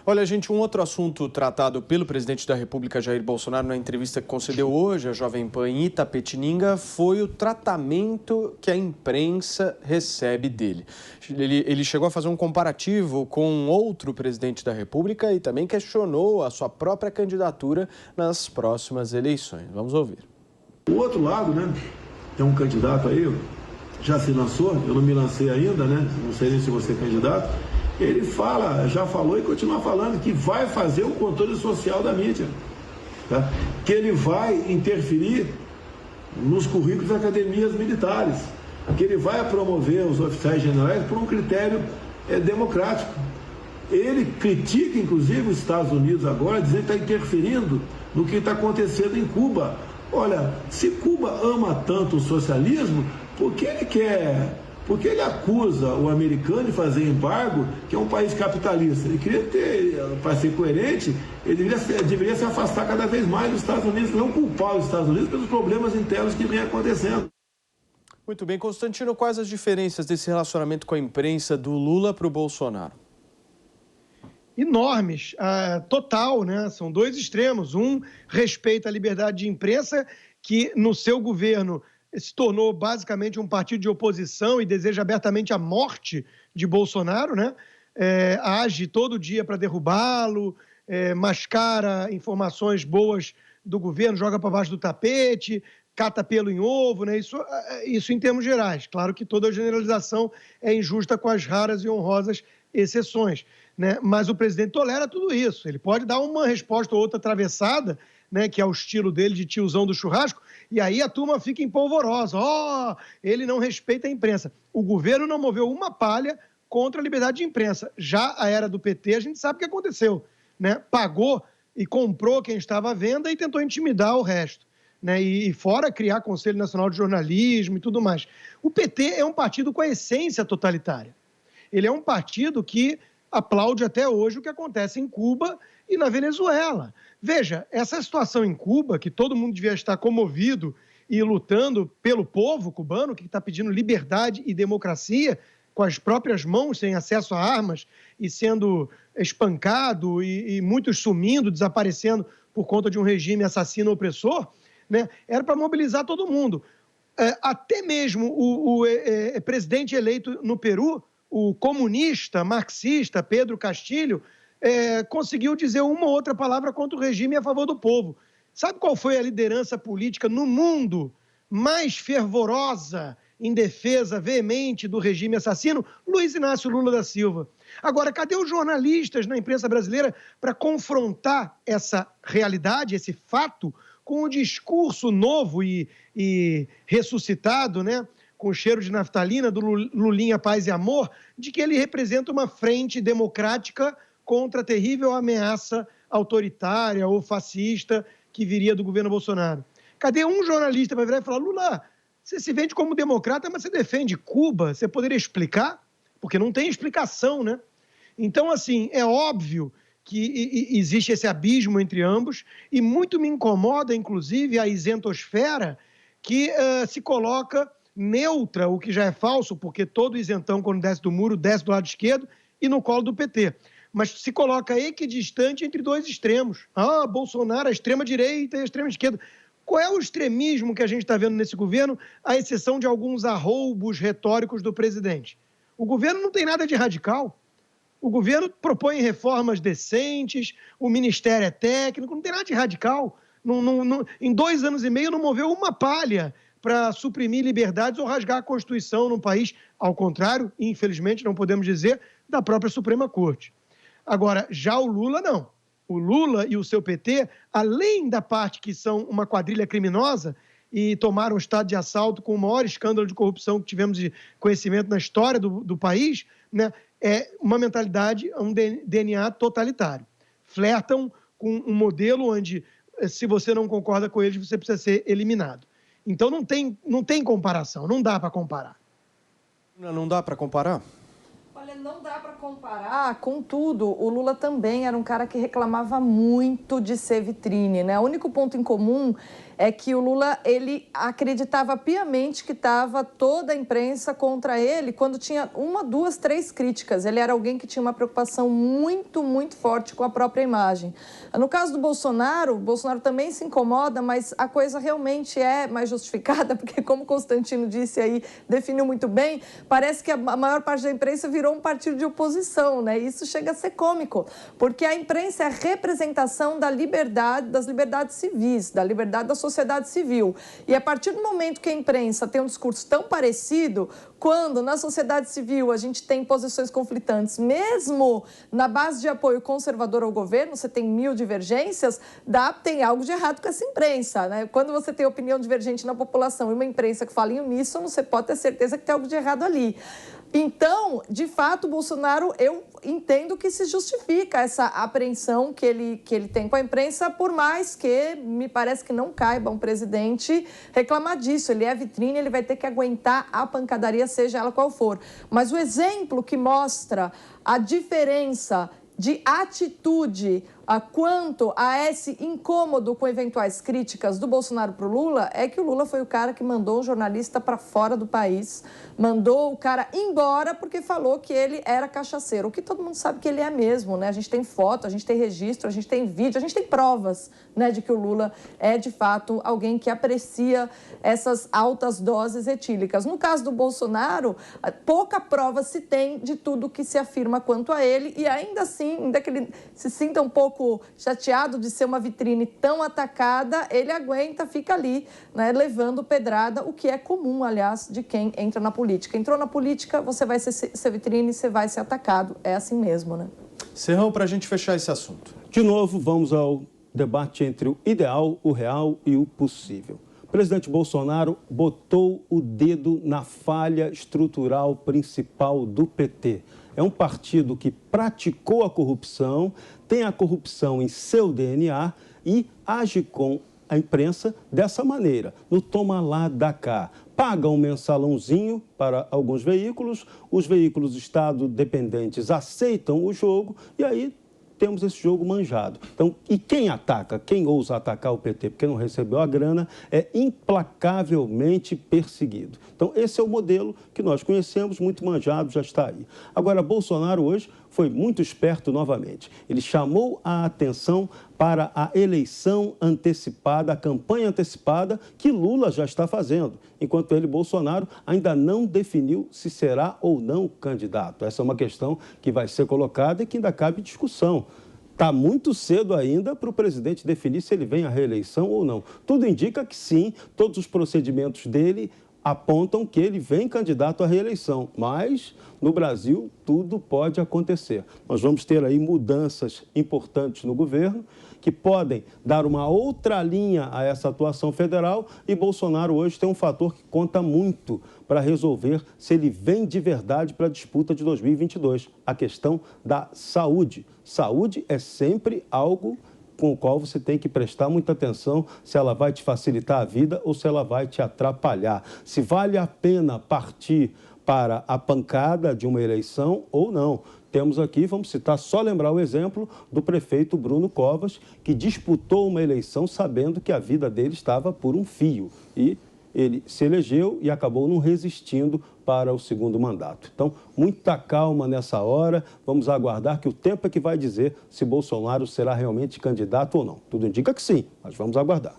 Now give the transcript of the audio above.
Olha, gente, um outro assunto tratado pelo presidente da República, Jair Bolsonaro, na entrevista que concedeu hoje à Jovem Pan em Itapetininga, foi o tratamento que a imprensa recebe dele. Ele chegou a fazer um comparativo com outro presidente da República e também questionou a sua própria candidatura nas próximas eleições. Vamos ouvir. O outro lado, né, tem um candidato aí, já se lançou, eu não me lancei ainda, né, não sei nem se você é candidato. Ele fala, já falou e continua falando que vai fazer o controle social da mídia, tá? Que ele vai interferir nos currículos das academias militares, que ele vai promover os oficiais generais por um critério democrático. Ele critica, inclusive, os Estados Unidos agora, dizendo que está interferindo no que está acontecendo em Cuba. Olha, se Cuba ama tanto o socialismo, por que ele acusa o americano de fazer embargo, que é um país capitalista? Ele queria ter, para ser coerente, ele deveria se afastar cada vez mais dos Estados Unidos, não culpar os Estados Unidos pelos problemas internos que vem acontecendo. Muito bem, Constantino, quais as diferenças desse relacionamento com a imprensa do Lula para o Bolsonaro? Enormes, total, né? São dois extremos. Um respeita a liberdade de imprensa, que no seu governo se tornou basicamente um partido de oposição e deseja abertamente a morte de Bolsonaro, né? Age todo dia para derrubá-lo, mascara informações boas do governo, joga para baixo do tapete, cata pelo em ovo, né? Isso em termos gerais. Claro que toda generalização é injusta com as raras e honrosas exceções, né? Mas o presidente tolera tudo isso. Ele pode dar uma resposta ou outra atravessada, né, que é o estilo dele de tiozão do churrasco, e aí a turma fica empolvorosa. Ele não respeita a imprensa. O governo não moveu uma palha contra a liberdade de imprensa. Já a era do PT, a gente sabe o que aconteceu, né? Pagou e comprou quem estava à venda e tentou intimidar o resto, né? E fora criar Conselho Nacional de Jornalismo e tudo mais. O PT é um partido com a essência totalitária. Ele é um partido que aplaude até hoje o que acontece em Cuba e na Venezuela. Veja, essa situação em Cuba, que todo mundo devia estar comovido e lutando pelo povo cubano, que está pedindo liberdade e democracia, com as próprias mãos, sem acesso a armas, e sendo espancado, e muitos sumindo, desaparecendo por conta de um regime assassino opressor, né? Era para mobilizar todo mundo. Até mesmo o presidente eleito no Peru, o comunista, marxista, Pedro Castilho, conseguiu dizer uma ou outra palavra contra o regime e a favor do povo. Sabe qual foi a liderança política no mundo mais fervorosa em defesa veemente do regime assassino? Luiz Inácio Lula da Silva. Agora, cadê os jornalistas na imprensa brasileira para confrontar essa realidade, esse fato, com um discurso novo e ressuscitado, né? Com cheiro de naftalina, do Lulinha Paz e Amor, de que ele representa uma frente democrática contra a terrível ameaça autoritária ou fascista que viria do governo Bolsonaro? Cadê um jornalista para virar e falar: Lula, você se vende como democrata, mas você defende Cuba? Você poderia explicar? Porque não tem explicação, né? Então, assim, é óbvio que existe esse abismo entre ambos e muito me incomoda, inclusive, a isentosfera que se coloca neutra, o que já é falso, porque todo isentão, quando desce do muro, desce do lado esquerdo e no colo do PT. Mas se coloca equidistante entre dois extremos. Bolsonaro, a extrema-direita e a extrema-esquerda. Qual é o extremismo que a gente está vendo nesse governo, à exceção de alguns arroubos retóricos do presidente? O governo não tem nada de radical. O governo propõe reformas decentes, o ministério é técnico, não tem nada de radical. Em 2 anos e meio não moveu uma palha para suprimir liberdades ou rasgar a Constituição num país, ao contrário, infelizmente não podemos dizer, da própria Suprema Corte. Agora, já o Lula não. O Lula e o seu PT, além da parte que são uma quadrilha criminosa e tomaram o estado de assalto com o maior escândalo de corrupção que tivemos de conhecimento na história do país, né, é uma mentalidade, um DNA totalitário. Flertam com um modelo onde, se você não concorda com eles, você precisa ser eliminado. Então não tem comparação, não dá para comparar. Não dá para comparar? Olha, não dá para comparar. Contudo, o Lula também era um cara que reclamava muito de ser vitrine, né? O único ponto em comum é que o Lula, ele acreditava piamente que estava toda a imprensa contra ele quando tinha 1, 2, 3 críticas. Ele era alguém que tinha uma preocupação muito, muito forte com a própria imagem. No caso do Bolsonaro, o Bolsonaro também se incomoda, mas a coisa realmente é mais justificada, porque como o Constantino disse aí, definiu muito bem, parece que a maior parte da imprensa virou um partido de oposição, né? Isso chega a ser cômico, porque a imprensa é a representação da liberdade, das liberdades civis, da liberdade da sociedade civil. E a partir do momento que a imprensa tem um discurso tão parecido, quando na sociedade civil a gente tem posições conflitantes, mesmo na base de apoio conservador ao governo, você tem 1000 divergências, tem algo de errado com essa imprensa, né? Quando você tem opinião divergente na população e uma imprensa que fala em uníssono, você pode ter certeza que tem algo de errado ali. Então, de fato, o Bolsonaro, eu entendo que se justifica essa apreensão que ele tem com a imprensa, por mais que me parece que não caiba um presidente reclamar disso. Ele é vitrine, ele vai ter que aguentar a pancadaria, seja ela qual for. Mas o exemplo que mostra a diferença de atitude quanto a esse incômodo com eventuais críticas do Bolsonaro para o Lula é que o Lula foi o cara que mandou um jornalista para fora do país, mandou o cara embora porque falou que ele era cachaceiro, o que todo mundo sabe que ele é mesmo, né? A gente tem foto, a gente tem registro, a gente tem vídeo, a gente tem provas, né, de que o Lula é, de fato, alguém que aprecia essas altas doses etílicas. No caso do Bolsonaro, pouca prova se tem de tudo que se afirma quanto a ele e ainda assim, ainda que ele se sinta um pouco chateado de ser uma vitrine tão atacada, ele aguenta, fica ali, né, levando pedrada, o que é comum, aliás, de quem entra na política. Entrou na política, você vai ser vitrine, você vai ser atacado. É assim mesmo, né? Serrão, para a gente fechar esse assunto. De novo, vamos ao debate entre o ideal, o real e o possível. O presidente Bolsonaro botou o dedo na falha estrutural principal do PT. É um partido que praticou a corrupção, tem a corrupção em seu DNA e age com a imprensa dessa maneira, no toma lá, dá cá. Paga um mensalãozinho para alguns veículos, os veículos Estado dependentes aceitam o jogo e aí temos esse jogo manjado. Então, e quem ataca, quem ousa atacar o PT porque não recebeu a grana, é implacavelmente perseguido. Então, esse é o modelo que nós conhecemos, muito manjado, já está aí. Agora, Bolsonaro hoje foi muito esperto novamente. Ele chamou a atenção para a eleição antecipada, a campanha antecipada que Lula já está fazendo, enquanto ele, Bolsonaro, ainda não definiu se será ou não candidato. Essa é uma questão que vai ser colocada e que ainda cabe discussão. Está muito cedo ainda para o presidente definir se ele vem à reeleição ou não. Tudo indica que sim, todos os procedimentos dele apontam que ele vem candidato à reeleição, mas no Brasil tudo pode acontecer. Nós vamos ter aí mudanças importantes no governo que podem dar uma outra linha a essa atuação federal e Bolsonaro hoje tem um fator que conta muito para resolver se ele vem de verdade para a disputa de 2022, a questão da saúde. Saúde é sempre algo com o qual você tem que prestar muita atenção se ela vai te facilitar a vida ou se ela vai te atrapalhar. Se vale a pena partir para a pancada de uma eleição ou não. Temos aqui, vamos citar, só lembrar o exemplo do prefeito Bruno Covas, que disputou uma eleição sabendo que a vida dele estava por um fio. E ele se elegeu e acabou não resistindo para o segundo mandato. Então, muita calma nessa hora, vamos aguardar que o tempo é que vai dizer se Bolsonaro será realmente candidato ou não. Tudo indica que sim, mas vamos aguardar.